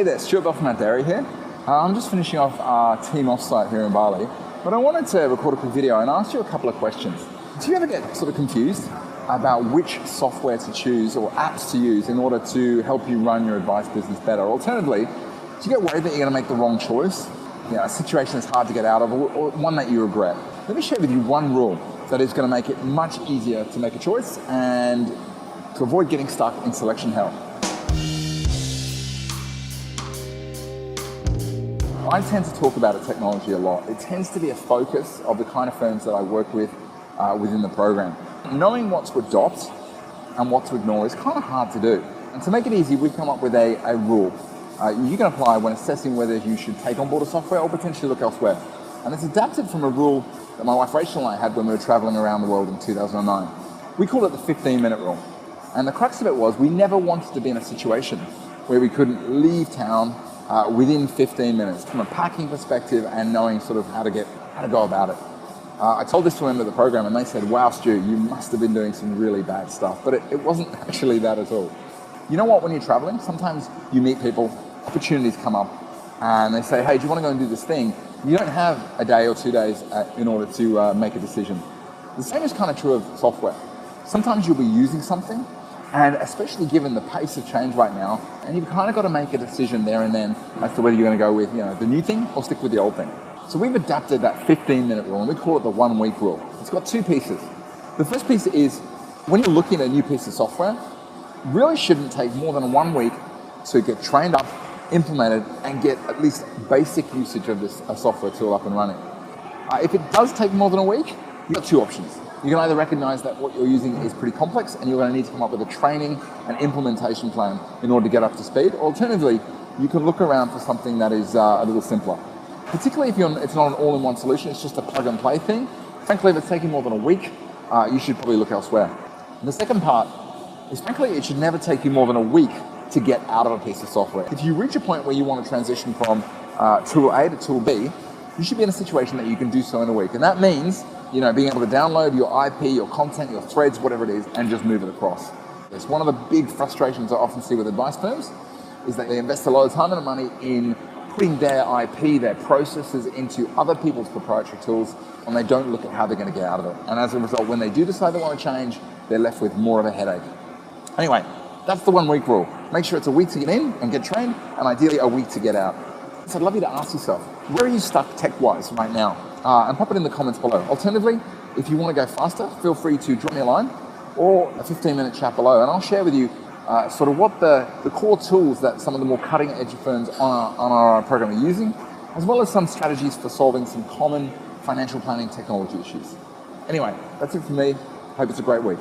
Hey there, Stuart Bell from Mount Dairy here. I'm just finishing off our team offsite here in Bali, but I wanted to record a quick video and ask you a couple of questions. Do you ever get sort of confused about which software to choose or apps to use in order to help you run your advice business better? Alternatively, do you get worried that you're going to make the wrong choice? You know, a situation that's hard to get out of, or one that you regret? Let me share with you one rule that is going to make it much easier to make a choice and to avoid getting stuck in selection hell. I tend to talk about technology a lot. It tends to be a focus of the kind of firms that I work with within the program. Knowing what to adopt and what to ignore is kind of hard to do. And to make it easy, we've come up with a rule you can apply when assessing whether you should take on board a software or potentially look elsewhere. And it's adapted from a rule that my wife Rachel and I had when we were traveling around the world in 2009. We called it the 15-minute rule. And the crux of it was we never wanted to be in a situation where we couldn't leave town within 15 minutes from a packing perspective and knowing sort of how to go about it. I told this to a member of the program and they said, wow, Stu, you must have been doing some really bad stuff. But it wasn't actually that at all. You know what, when you're traveling, sometimes you meet people, opportunities come up and they say, hey, do you want to go and do this thing? You don't have a day or 2 days in order to make a decision. The same is kind of true of software. Sometimes you'll be using something, and especially given the pace of change right now, and you've kind of got to make a decision there and then as to whether you're going to go with the new thing or stick with the old thing. So we've adapted that 15-minute rule, and we call it the 1 week rule. It's got two pieces. The first piece is when you're looking at a new piece of software, really shouldn't take more than 1 week to get trained up, implemented, and get at least basic usage of this software tool up and running. If it does take more than a week, you've got two options. You can either recognize that what you're using is pretty complex and you're going to need to come up with a training and implementation plan in order to get up to speed. Alternatively, you can look around for something that is a little simpler. Particularly if it's not an all-in-one solution, it's just a plug-and-play thing. Frankly, if it's taking more than a week, you should probably look elsewhere. And the second part is, frankly, it should never take you more than a week to get out of a piece of software. If you reach a point where you want to transition from tool A to tool B, you should be in a situation that you can do so in a week. And that means being able to download your IP, your content, your threads, whatever it is, and just move it across. It's one of the big frustrations I often see with advice firms is that they invest a lot of time and money in putting their IP, their processes into other people's proprietary tools, and they don't look at how they're going to get out of it. And as a result, when they do decide they want to change, they're left with more of a headache. Anyway, that's the 1 week rule. Make sure it's a week to get in and get trained, and ideally a week to get out. So I'd love you to ask yourself, where are you stuck tech-wise right now? And pop it in the comments below. Alternatively, if you want to go faster, feel free to drop me a line or a 15-minute chat below, and I'll share with you sort of what the core tools that some of the more cutting-edge firms on our program are using, as well as some strategies for solving some common financial planning technology issues. Anyway, that's it from me. Hope it's a great week.